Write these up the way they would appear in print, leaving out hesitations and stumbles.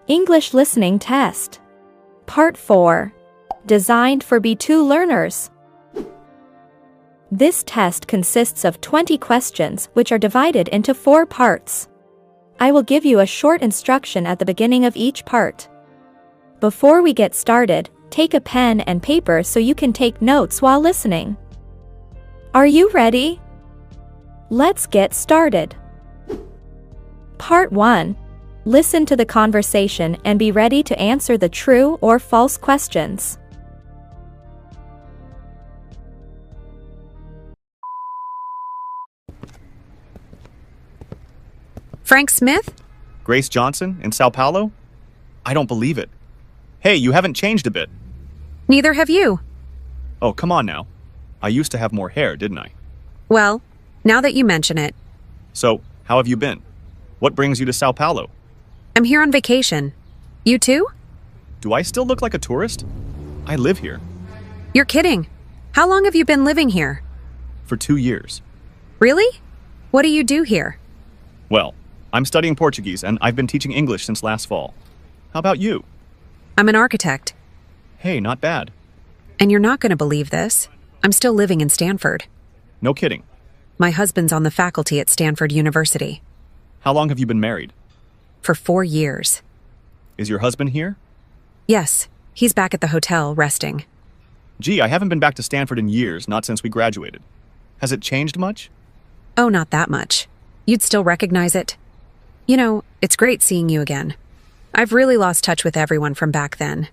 English Listening Test. Part 4. Designed for B2 learners. This test consists of 20 questions which are divided into 4 parts. I will give you a short instruction at the beginning of each part. Before we get started, take a pen and paper so you can take notes while listening. Are you ready? Let's get started. Part 1. Listen to the conversation and be ready to answer the true or false questions. Frank Smith? Grace Johnson in Sao Paulo? I don't believe it. Hey, you haven't changed a bit. Neither have you. Oh, come on now. I used to have more hair, didn't I? Well, now that you mention it. So, how have you been? What brings you to Sao Paulo? I'm here on vacation. You too? Do I still look like a tourist? I live here. You're kidding. How long have you been living here? For 2 years. Really? What do you do here? Well, I'm studying Portuguese and I've been teaching English since last fall. How about you? I'm an architect. Hey, not bad. And you're not going to believe this. I'm still living in Stanford. No kidding. My husband's on the faculty at Stanford University. How long have you been married? For 4 years. Is your husband here? Yes, he's back at the hotel, resting. Gee, I haven't been back to Stanford in years, not since we graduated. Has it changed much? Oh, not that much. You'd still recognize it. You know, it's great seeing you again. I've really lost touch with everyone from back then.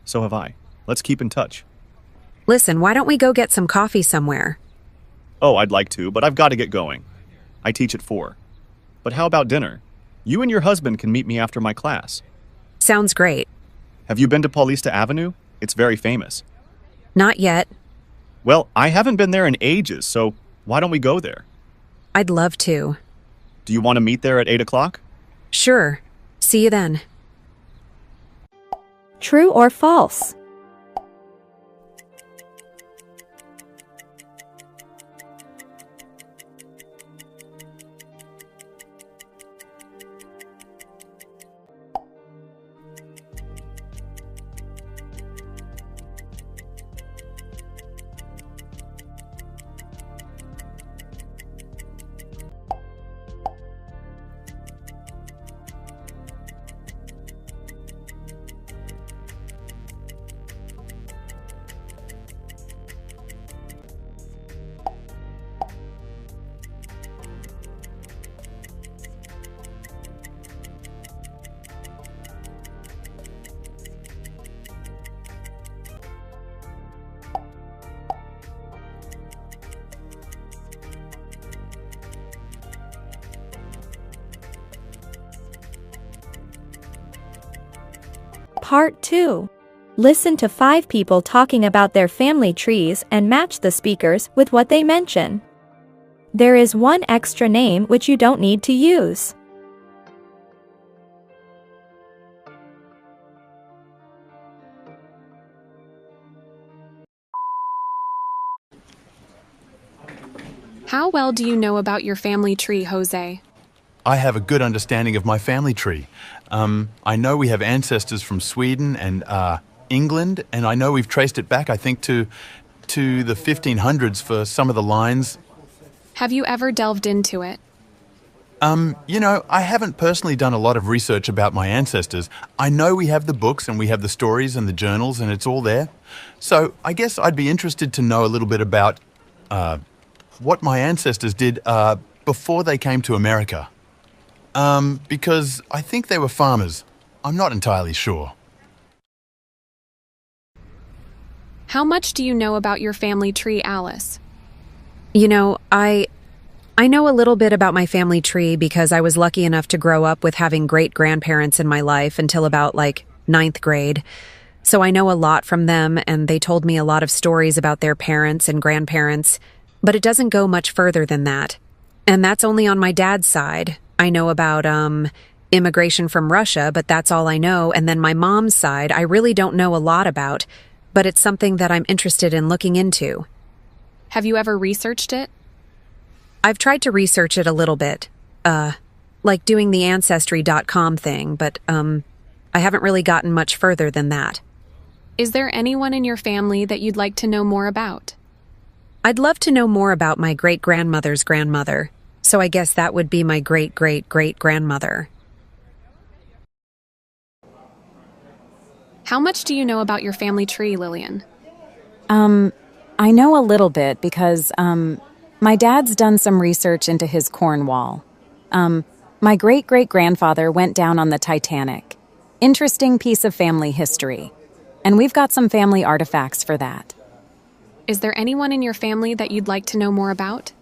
So have I. Let's keep in touch. Listen, why don't we go get some coffee somewhere? Oh, I'd like to, but I've got to get going. I teach at 4. But how about dinner? You and your husband can meet me after my class. Sounds great. Have you been to Paulista Avenue? It's very famous. Not yet. Well, I haven't been there in ages, so why don't we go there? I'd love to. Do you want to meet there at 8 o'clock? Sure. See you then. True or false? Part 2. Listen to 5 people talking about their family trees and match the speakers with what they mention. There is one extra name which you don't need to use. How well do you know about your family tree, Jose? I have a good understanding of my family tree. I know we have ancestors from Sweden and England, and I know we've traced it back, I think, to the 1500s for some of the lines. Have you ever delved into it? You know, I haven't personally done a lot of research about my ancestors. I know we have the books and we have the stories and the journals, and it's all there. So I guess I'd be interested to know a little bit about what my ancestors did before they came to America. Because I think they were farmers. I'm not entirely sure. How much do you know about your family tree, Alice? You know, I know a little bit about my family tree because I was lucky enough to grow up with having great-grandparents in my life until about, 9th grade. So I know a lot from them, and they told me a lot of stories about their parents and grandparents, but it doesn't go much further than that. And that's only on my dad's side. I know about, immigration from Russia, but that's all I know. And then my mom's side, I really don't know a lot about, but it's something that I'm interested in looking into. Have you ever researched it? I've tried to research it a little bit. like doing the Ancestry.com thing, but, I haven't really gotten much further than that. Is there anyone in your family that you'd like to know more about? I'd love to know more about my great-grandmother's grandmother, so I guess that would be my great-great-great-grandmother. How much do you know about your family tree, Lillian? I know a little bit because, my dad's done some research into his Cornwall. My great-great-grandfather went down on the Titanic. Interesting piece of family history. And we've got some family artifacts for that. Is there anyone in your family that you'd like to know more about?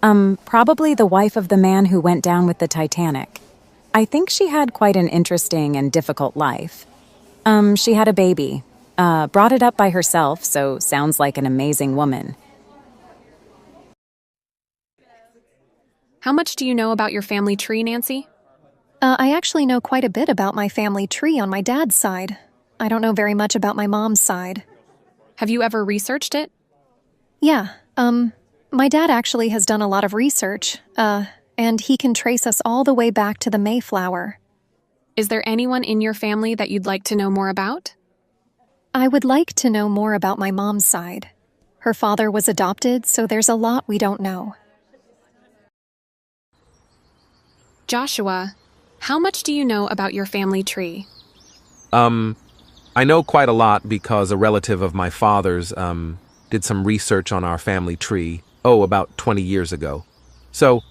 Probably the wife of the man who went down with the Titanic. I think she had quite an interesting and difficult life. She had a baby. Brought it up by herself, so sounds like an amazing woman. How much do you know about your family tree, Nancy? I actually know quite a bit about my family tree on my dad's side. I don't know very much about my mom's side. Have you ever researched it? Yeah, my dad actually has done a lot of research, and he can trace us all the way back to the Mayflower. Is there anyone in your family that you'd like to know more about? I would like to know more about my mom's side. Her father was adopted, so there's a lot we don't know. Joshua, how much do you know about your family tree? I know quite a lot because a relative of my father's, did some research on our family tree, about 20 years ago. So,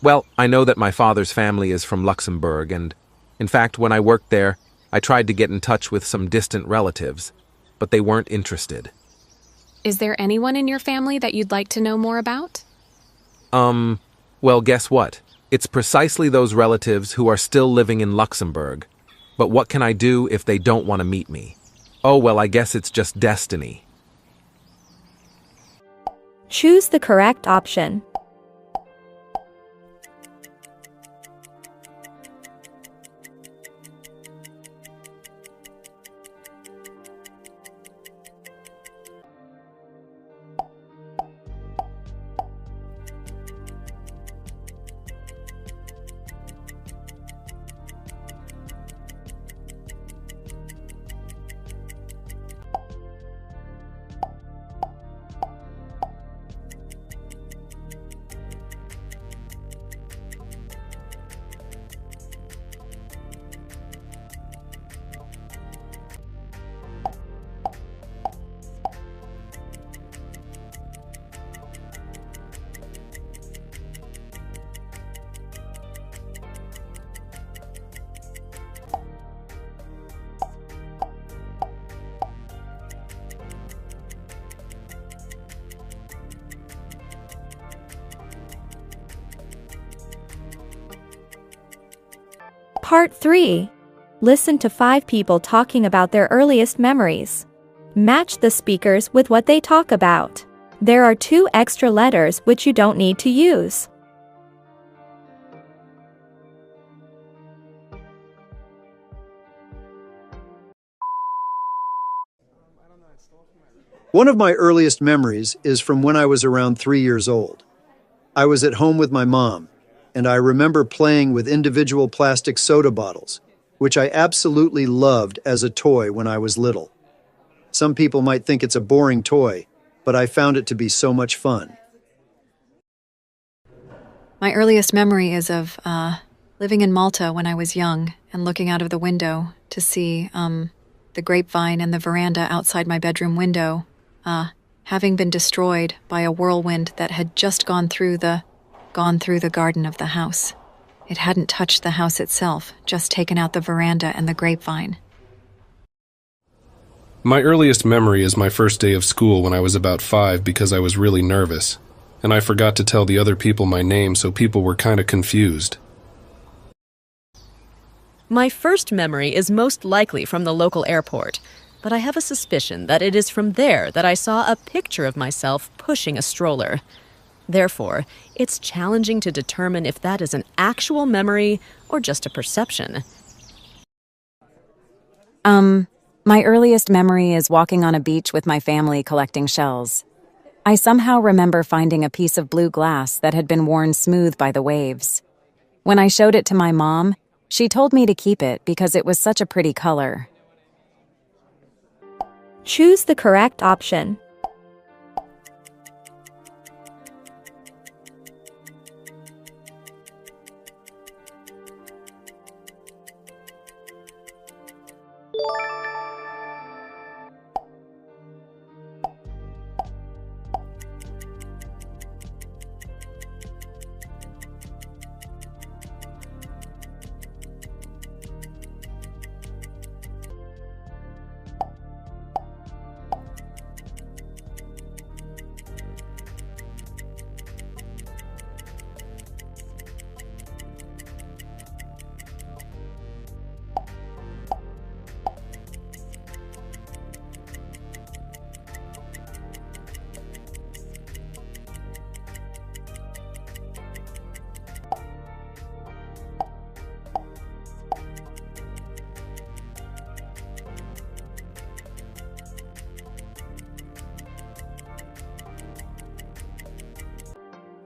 well, I know that my father's family is from Luxembourg, and, in fact, when I worked there, I tried to get in touch with some distant relatives, but they weren't interested. Is there anyone in your family that you'd like to know more about? Well, guess what? It's precisely those relatives who are still living in Luxembourg. But what can I do if they don't want to meet me? Oh, well, I guess it's just destiny. Choose the correct option. Part 3. Listen to 5 people talking about their earliest memories. Match the speakers with what they talk about. There are 2 extra letters which you don't need to use. One of my earliest memories is from when I was around 3 years old. I was at home with my mom, and I remember playing with individual plastic soda bottles, which I absolutely loved as a toy when I was little. Some people might think it's a boring toy, but I found it to be so much fun. My earliest memory is of living in Malta when I was young and looking out of the window to see the grapevine and the veranda outside my bedroom window having been destroyed by a whirlwind that had just gone through the garden of the house. It hadn't touched the house itself, just taken out the veranda and the grapevine. My earliest memory is my first day of school when I was about 5 because I was really nervous, and I forgot to tell the other people my name, so people were kind of confused. My first memory is most likely from the local airport, but I have a suspicion that it is from there that I saw a picture of myself pushing a stroller. Therefore, it's challenging to determine if that is an actual memory or just a perception. My earliest memory is walking on a beach with my family collecting shells. I somehow remember finding a piece of blue glass that had been worn smooth by the waves. When I showed it to my mom, she told me to keep it because it was such a pretty color. Choose the correct option.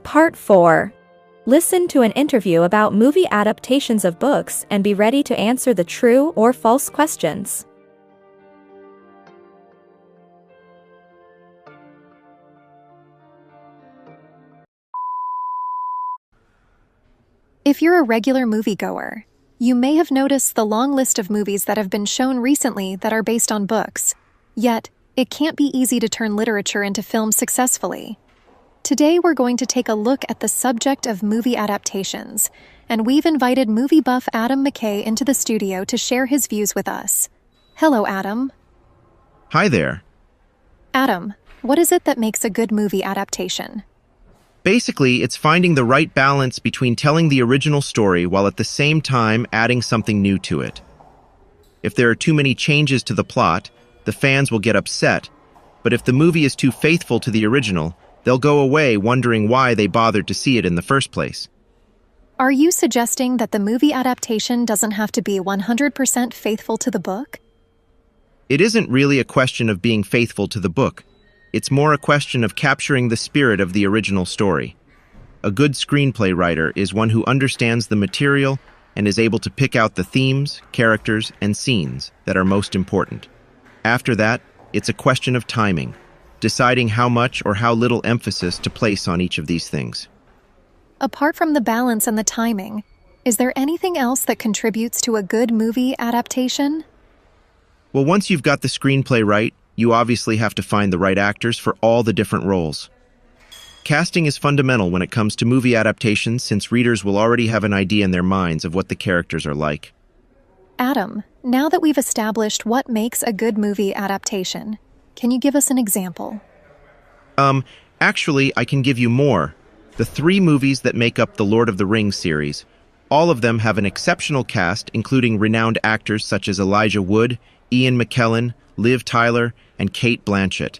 Part 4. Listen to an interview about movie adaptations of books and be ready to answer the true or false questions. If you're a regular moviegoer, you may have noticed the long list of movies that have been shown recently that are based on books. Yet, it can't be easy to turn literature into film successfully. Today we're going to take a look at the subject of movie adaptations, and we've invited movie buff Adam McKay into the studio to share his views with us. Hello, Adam. Hi there. Adam, what is it that makes a good movie adaptation? Basically, it's finding the right balance between telling the original story while at the same time adding something new to it. If there are too many changes to the plot, the fans will get upset, but if the movie is too faithful to the original, they'll go away wondering why they bothered to see it in the first place. Are you suggesting that the movie adaptation doesn't have to be 100% faithful to the book? It isn't really a question of being faithful to the book. It's more a question of capturing the spirit of the original story. A good screenplay writer is one who understands the material and is able to pick out the themes, characters, and scenes that are most important. After that, it's a question of timing, deciding how much or how little emphasis to place on each of these things. Apart from the balance and the timing, is there anything else that contributes to a good movie adaptation? Well, once you've got the screenplay right, you obviously have to find the right actors for all the different roles. Casting is fundamental when it comes to movie adaptations since readers will already have an idea in their minds of what the characters are like. Adam, now that we've established what makes a good movie adaptation, can you give us an example? Actually, I can give you more. The 3 movies that make up the Lord of the Rings series, all of them have an exceptional cast, including renowned actors such as Elijah Wood, Ian McKellen, Liv Tyler, and Cate Blanchett.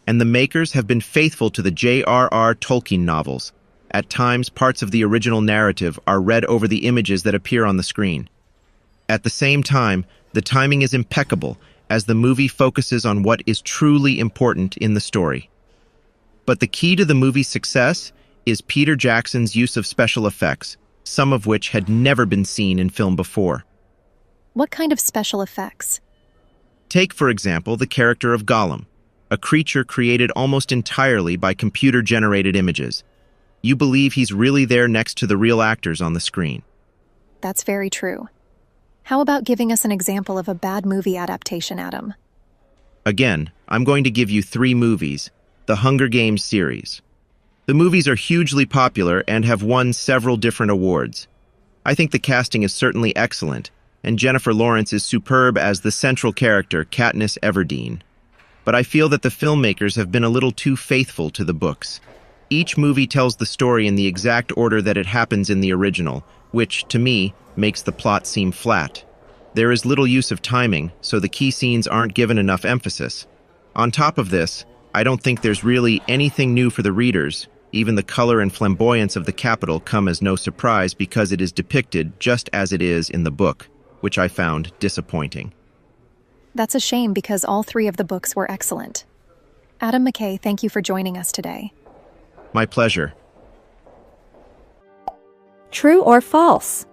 And the makers have been faithful to the J.R.R. Tolkien novels. At times, parts of the original narrative are read over the images that appear on the screen. At the same time, the timing is impeccable, as the movie focuses on what is truly important in the story. But the key to the movie's success is Peter Jackson's use of special effects, some of which had never been seen in film before. What kind of special effects? Take, for example, the character of Gollum, a creature created almost entirely by computer-generated images. You believe he's really there next to the real actors on the screen. That's very true. How about giving us an example of a bad movie adaptation, Adam? Again, I'm going to give you 3 movies, the Hunger Games series. The movies are hugely popular and have won several different awards. I think the casting is certainly excellent, and Jennifer Lawrence is superb as the central character, Katniss Everdeen. But I feel that the filmmakers have been a little too faithful to the books. Each movie tells the story in the exact order that it happens in the original, which, to me, makes the plot seem flat. There is little use of timing, so the key scenes aren't given enough emphasis. On top of this, I don't think there's really anything new for the readers. Even the color and flamboyance of the capital come as no surprise because it is depicted just as it is in the book, which I found disappointing. That's a shame because all 3 of the books were excellent. Adam McKay, thank you for joining us today. My pleasure. True or false?